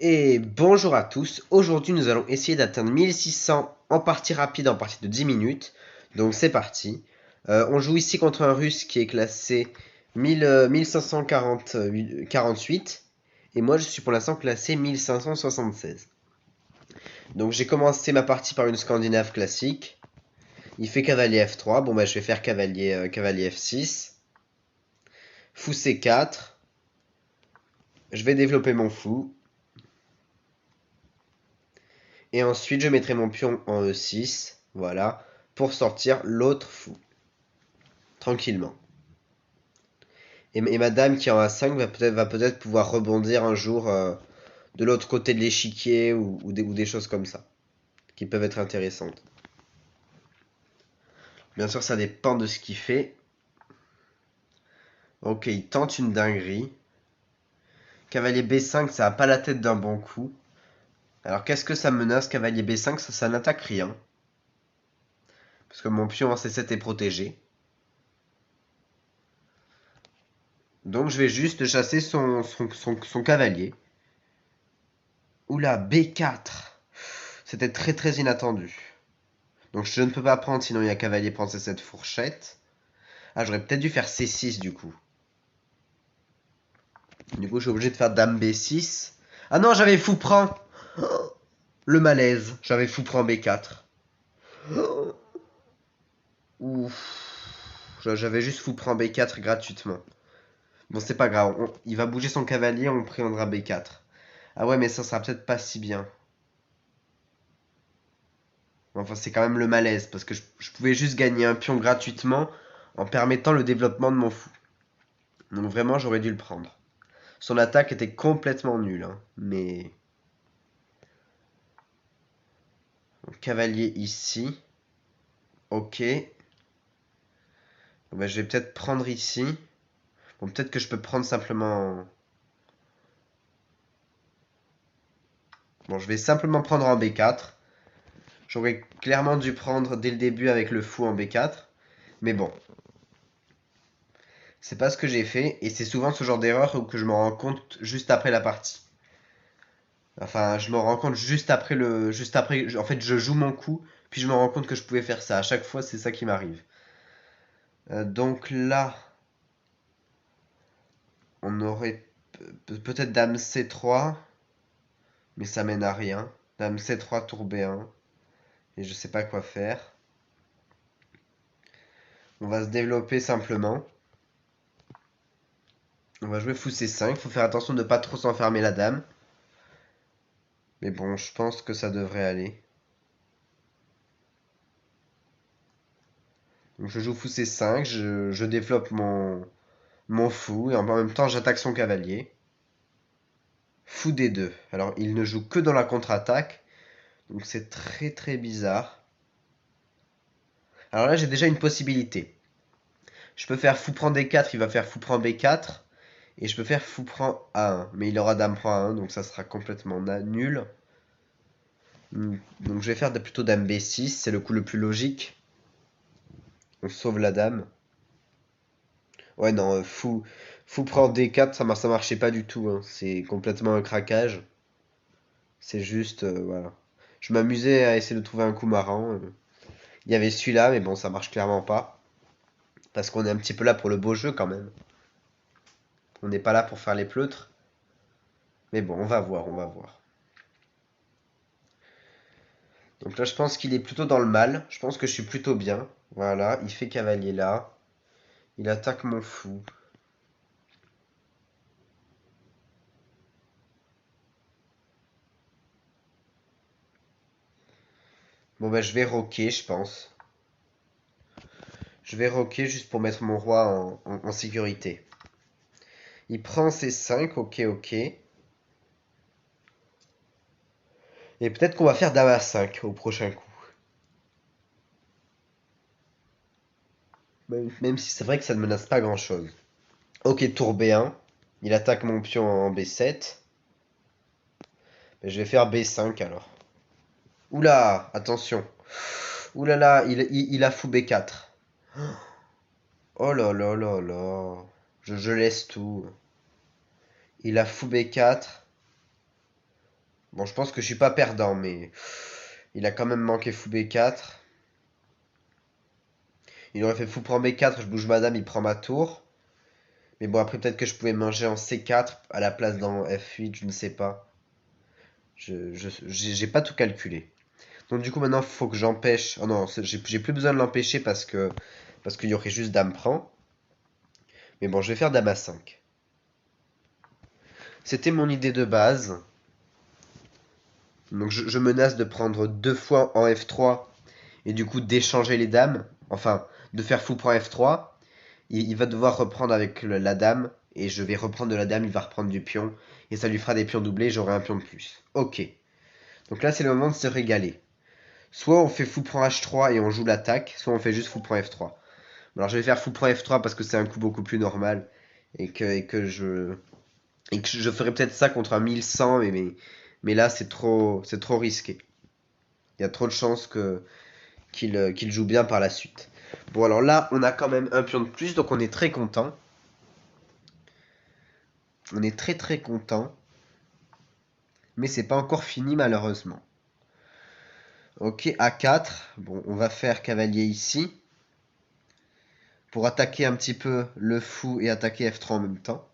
Et bonjour à tous, aujourd'hui nous allons essayer d'atteindre 1600 en partie rapide en partie de 10 minutes. Donc c'est parti. On joue ici contre un russe qui est classé 1548 et moi je suis pour l'instant classé 1576. Donc j'ai commencé ma partie par une Scandinave classique. Il fait cavalier F3, bon bah je vais faire cavalier F6. Fou C4. Je vais développer mon fou. Et ensuite, je mettrai mon pion en E6, voilà, pour sortir l'autre fou, tranquillement. Et ma dame qui est en A5 va peut-être pouvoir rebondir un jour de l'autre côté de l'échiquier ou des choses comme ça, qui peuvent être intéressantes. Bien sûr, ça dépend de ce qu'il fait. Ok, il tente une dinguerie. Cavalier B5, ça a pas la tête d'un bon coup. Alors qu'est-ce que ça menace, cavalier B5? Ça n'attaque rien. Parce que mon pion en C7 est protégé. Donc je vais juste chasser son cavalier. Oula, B4. C'était très très inattendu. Donc je ne peux pas prendre, sinon il y a cavalier prendre cette fourchette. Ah, j'aurais peut-être dû faire C6 du coup. Du coup, je suis obligé de faire dame B6. Ah non, j'avais fou prend. Le malaise. J'avais fou prend B4. Ouf. J'avais juste fou prend B4 gratuitement. Bon, c'est pas grave. Il va bouger son cavalier, on prendra B4. Ah ouais, mais ça sera peut-être pas si bien. Enfin, c'est quand même le malaise, parce que je pouvais juste gagner un pion gratuitement en permettant le développement de mon fou. Donc vraiment, j'aurais dû le prendre. Son attaque était complètement nulle, hein, mais... Donc, cavalier ici. Ok. Bon, bah, je vais peut-être prendre ici. Bon, peut-être que je peux prendre simplement... Bon, je vais simplement prendre en B4. J'aurais clairement dû prendre dès le début avec le fou en B4. Mais bon. C'est pas ce que j'ai fait. Et c'est souvent ce genre d'erreur que je me rends compte juste après la partie. Enfin, je me rends compte juste après le... Juste après... En fait, je joue mon coup. Puis je me rends compte que je pouvais faire ça. À chaque fois, c'est ça qui m'arrive. Donc là... On aurait peut-être dame C3. Mais ça mène à rien. Dame C3, tour B1. Et je sais pas quoi faire. On va se développer simplement. On va jouer fou C5. Faut faire attention de ne pas trop s'enfermer la dame. Mais bon, je pense que ça devrait aller. Donc je joue fou C5. Je développe mon fou. Et en même temps, j'attaque son cavalier. Fou D2. Alors, il ne joue que dans la contre-attaque. Donc c'est très très bizarre. Alors là, j'ai déjà une possibilité. Je peux faire fou prend D4, il va faire fou prend B4. Et je peux faire fou prend A1. Mais il aura dame prend A1, donc ça sera complètement nul. Donc je vais faire plutôt dame B6, c'est le coup le plus logique. On sauve la dame. Ouais, non, fou prend D4, ça marchait pas du tout, hein. C'est complètement un craquage. C'est juste, voilà. Je m'amusais à essayer de trouver un coup marrant. Il y avait celui-là, mais bon, ça marche clairement pas. Parce qu'on est un petit peu là pour le beau jeu quand même. On n'est pas là pour faire les pleutres. Mais bon, on va voir, on va voir. Donc là, je pense qu'il est plutôt dans le mal. Je pense que je suis plutôt bien. Voilà, il fait cavalier là. Il attaque mon fou. Bon bah je vais roquer, je pense. Je vais roquer juste pour mettre mon roi en sécurité. Il prend ses 5, ok, ok. Et peut-être qu'on va faire dame à 5 au prochain coup. Même si c'est vrai que ça ne menace pas grand-chose. Ok, tour B1. Il attaque mon pion en B7. Mais je vais faire B5 alors. Oula, attention. Oula là, il a fou B4. Oh là là là là. Je laisse tout. Il a fou B4. Bon, je pense que je suis pas perdant, mais il a quand même manqué fou B4. Il aurait fait fou prend B4, je bouge madame, il prend ma tour. Mais bon, après, peut-être que je pouvais manger en C4 à la place dans F8, je ne sais pas. J'ai pas tout calculé. Donc du coup, maintenant, faut que j'empêche. Oh non, j'ai plus besoin de l'empêcher parce qu'il y aurait juste dame prend. Mais bon, je vais faire dame à 5. C'était mon idée de base. Donc je menace de prendre deux fois en F3 et du coup d'échanger les dames. Enfin, de faire fou prend F3. Il va devoir reprendre avec la dame et je vais reprendre de la dame, il va reprendre du pion et ça lui fera des pions doublés, j'aurai un pion de plus. Ok. Donc là, c'est le moment de se régaler. Soit on fait fou prend H3 et on joue l'attaque, soit on fait juste fou prend F3. Alors je vais faire fou prend F3 parce que c'est un coup beaucoup plus normal et que je ferai peut-être ça contre un 1100 mais là c'est trop risqué. Il y a trop de chances qu'il joue bien par la suite. Bon alors là on a quand même un pion de plus donc on est très content. On est très très content. Mais c'est pas encore fini malheureusement. Ok, A4. Bon, on va faire cavalier ici. Pour attaquer un petit peu le fou et attaquer F3 en même temps.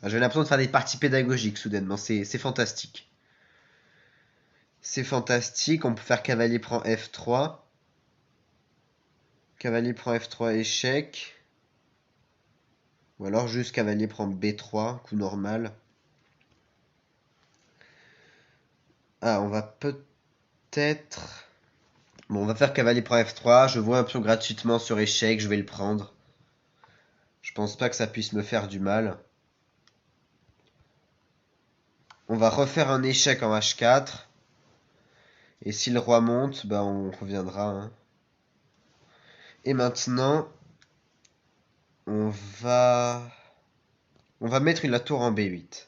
J'ai l'impression de faire des parties pédagogiques soudainement. C'est fantastique. C'est fantastique. On peut faire cavalier prend F3. Cavalier prend F3 échec. Ou alors juste cavalier prend B3, coup normal. Ah, on va peut-être... Bon, on va faire cavalier prend F3. Je vois un pion gratuitement sur échec, je vais le prendre. Je pense pas que ça puisse me faire du mal. On va refaire un échec en H4. Et si le roi monte, bah on reviendra, hein. Et maintenant, on va... On va mettre la tour en B8.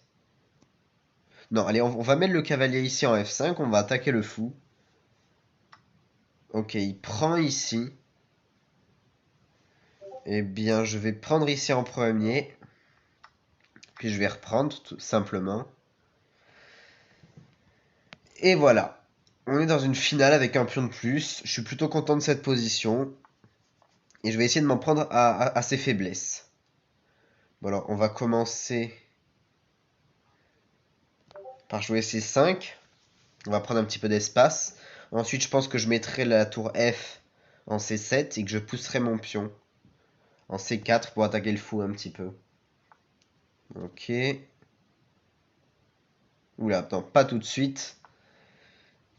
Non, allez, on va mettre le cavalier ici en F5. On va attaquer le fou. Ok, il prend ici. Eh bien, je vais prendre ici en premier. Puis je vais reprendre, tout simplement. Et voilà. On est dans une finale avec un pion de plus. Je suis plutôt content de cette position. Et je vais essayer de m'en prendre à ses faiblesses. Bon alors, on va commencer par jouer C5. On va prendre un petit peu d'espace. Ensuite, je pense que je mettrai la tour F en C7 et que je pousserai mon pion en C4 pour attaquer le fou un petit peu. Ok. Oula, attends, pas tout de suite.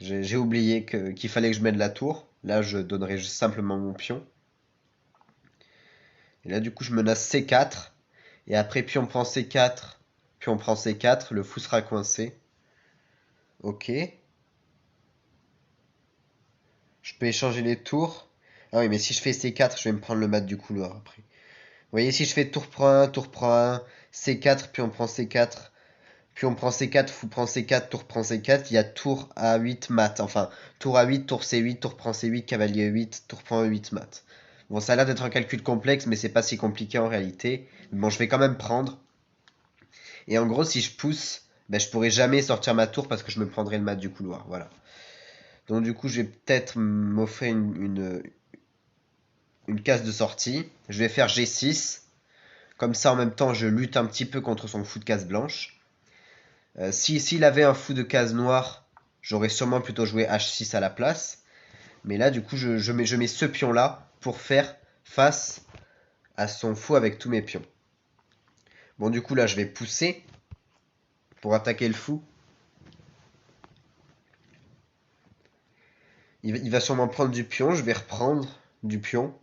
J'ai oublié qu'il fallait que je mette la tour. Là, je donnerai juste simplement mon pion. Et là, du coup, je menace C4. Et après, pion prend C4, pion prend C4, le fou sera coincé. Ok. Je peux échanger les tours. Ah oui, mais si je fais C4, je vais me prendre le mat du couloir après. Vous voyez, si je fais tour prend 1, tour prend 1, C4, puis on prend C4, puis on prend C4, fou prend C4, tour prend C4, il y a tour A8 mat. Enfin, tour A8, tour C8, tour prend C8, cavalier E8, tour prend E8 mat. Bon, ça a l'air d'être un calcul complexe, mais c'est pas si compliqué en réalité. Bon, je vais quand même prendre. Et en gros, si je pousse, ben, je pourrai jamais sortir ma tour parce que je me prendrai le mat du couloir. Voilà. Donc du coup, je vais peut-être m'offrir une case de sortie. Je vais faire G6. Comme ça, en même temps, je lutte un petit peu contre son fou de case blanche. S'il avait un fou de case noire, j'aurais sûrement plutôt joué H6 à la place. Mais là, du coup, je mets ce pion-là pour faire face à son fou avec tous mes pions. Bon, du coup, là, je vais pousser pour attaquer le fou. Il va sûrement prendre du pion, je vais reprendre du pion.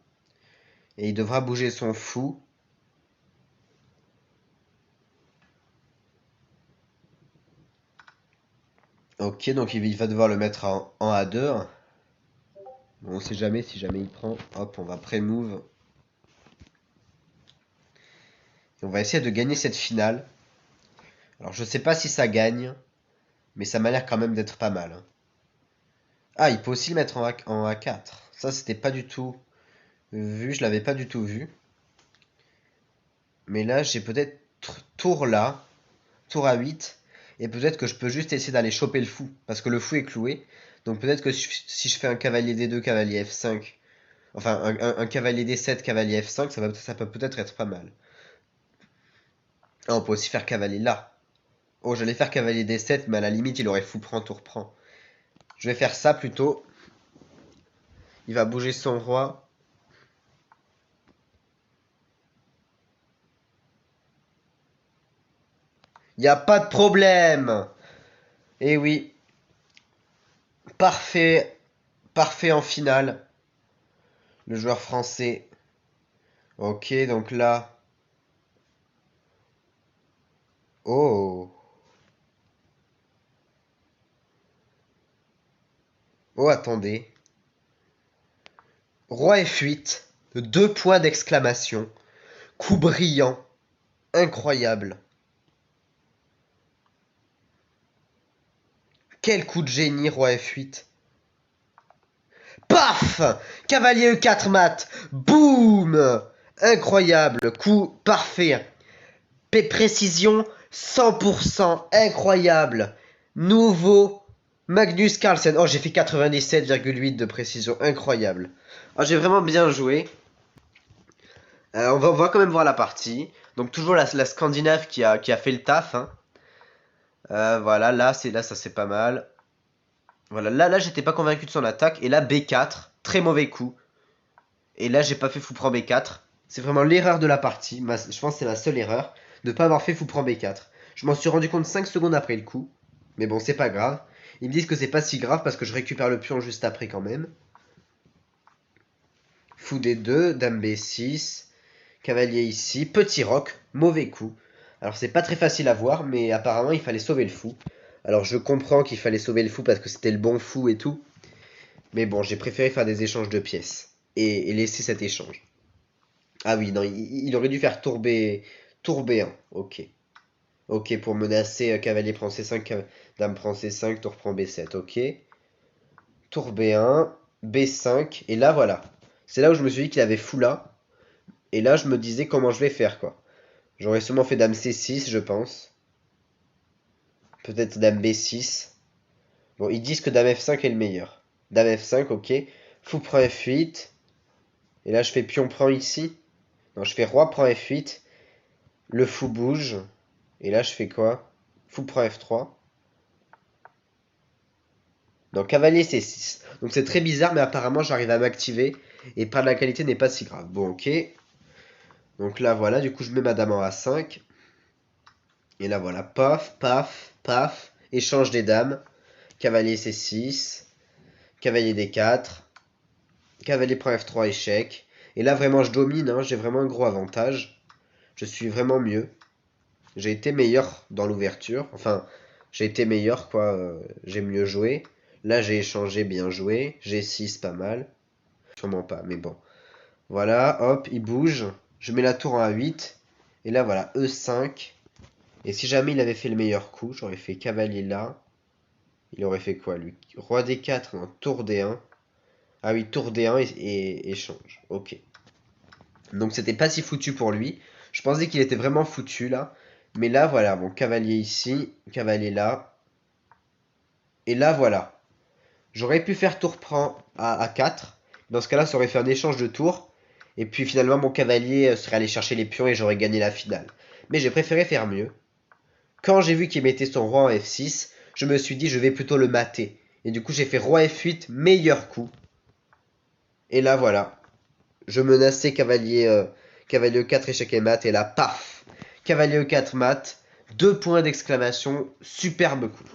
Et il devra bouger son fou. Ok, donc il va devoir le mettre en A2. Bon, on sait jamais, si jamais il prend. Hop, on va pré-move. Et on va essayer de gagner cette finale. Alors je sais pas si ça gagne, mais ça m'a l'air quand même d'être pas mal, hein. Ah, il peut aussi le mettre en A4. Ça, c'était pas du tout vu, je l'avais pas du tout vu. Mais là, j'ai peut-être tour là, tour A8. Et peut-être que je peux juste essayer d'aller choper le fou. Parce que le fou est cloué. Donc peut-être que si je fais un cavalier D2, cavalier F5. Enfin, un cavalier D7, cavalier F5, ça peut peut-être être pas mal. Ah, on peut aussi faire cavalier là. Oh, j'allais faire cavalier D7, mais à la limite, il aurait fou prend, tour prend. Je vais faire ça plutôt. Il va bouger son roi. Il n'y a pas de problème. Eh oui, parfait, parfait en finale. Le joueur français. Ok, donc là. Oh. Oh, attendez. Roi F8. 2 points d'exclamation. Coup brillant. Incroyable. Quel coup de génie, roi F8. Paf! Cavalier E4 mat. Boum! Incroyable. Coup parfait. Précision 100%. Incroyable. Nouveau Magnus Carlsen. Oh, j'ai fait 97,8 de précision. Incroyable. Oh, j'ai vraiment bien joué. On va quand même voir la partie. Donc toujours la Scandinave qui a fait le taf. Hein. Voilà, là ça c'est pas mal. Voilà, là j'étais pas convaincu de son attaque. Et là B4, très mauvais coup. Et là j'ai pas fait fou prend B4. C'est vraiment l'erreur de la partie. Je pense que c'est la seule erreur. De ne pas avoir fait fou prend B4. Je m'en suis rendu compte 5 secondes après le coup. Mais bon, c'est pas grave. Ils me disent que c'est pas si grave parce que je récupère le pion juste après quand même. Fou D2, dame B6. Cavalier ici, petit roc, mauvais coup. Alors c'est pas très facile à voir, mais apparemment il fallait sauver le fou. Alors je comprends qu'il fallait sauver le fou parce que c'était le bon fou et tout. Mais bon, j'ai préféré faire des échanges de pièces. Et laisser cet échange. Ah oui, non, il aurait dû faire tour B1. Ok. Ok, pour menacer cavalier prend C5, dame prend C5, tour prend B7. Ok. Tour B1, B5. Et là, voilà. C'est là où je me suis dit qu'il avait fou là. Et là, je me disais comment je vais faire, quoi. J'aurais sûrement fait dame C6, je pense. Peut-être dame B6. Bon, ils disent que dame F5 est le meilleur. Dame F5, ok. Fou prend F8. Et là, je fais pion prend ici. Non, je fais roi prend F8. Le fou bouge. Et là, je fais quoi? Fou prend F3. Non, cavalier C6. Donc c'est très bizarre, mais apparemment, j'arrive à m'activer. Et par la qualité n'est pas si grave. Bon, ok. Donc là, voilà. Du coup, je mets ma dame en A5. Et là, voilà. Paf, paf, paf. Échange des dames. Cavalier C6. Cavalier D4. Cavalier prend F3, échec. Et là, vraiment, je domine. Hein, j'ai vraiment un gros avantage. Je suis vraiment mieux. J'ai été meilleur dans l'ouverture. Enfin, j'ai été meilleur, quoi. J'ai mieux joué. Là, j'ai échangé, bien joué. G6, pas mal. Sûrement pas, mais bon. Voilà, hop, il bouge. Je mets la tour en A8. Et là, voilà, E5. Et si jamais il avait fait le meilleur coup, j'aurais fait cavalier là. Il aurait fait quoi, lui? Roi D4, non, tour D1. Ah oui, tour D1 et échange. Ok. Donc c'était pas si foutu pour lui. Je pensais qu'il était vraiment foutu là. Mais là, voilà, bon, cavalier ici, cavalier là. Et là, voilà. J'aurais pu faire tour prend à 4. Dans ce cas-là, ça aurait fait un échange de tours. Et puis finalement, mon cavalier serait allé chercher les pions et j'aurais gagné la finale. Mais j'ai préféré faire mieux. Quand j'ai vu qu'il mettait son roi en F6, je me suis dit je vais plutôt le mater. Et du coup, j'ai fait roi F8, meilleur coup. Et là, voilà. Je menaçais cavalier E4, échec et mat. Et là, paf! Cavalier E4 mat. 2 points d'exclamation. Superbe coup.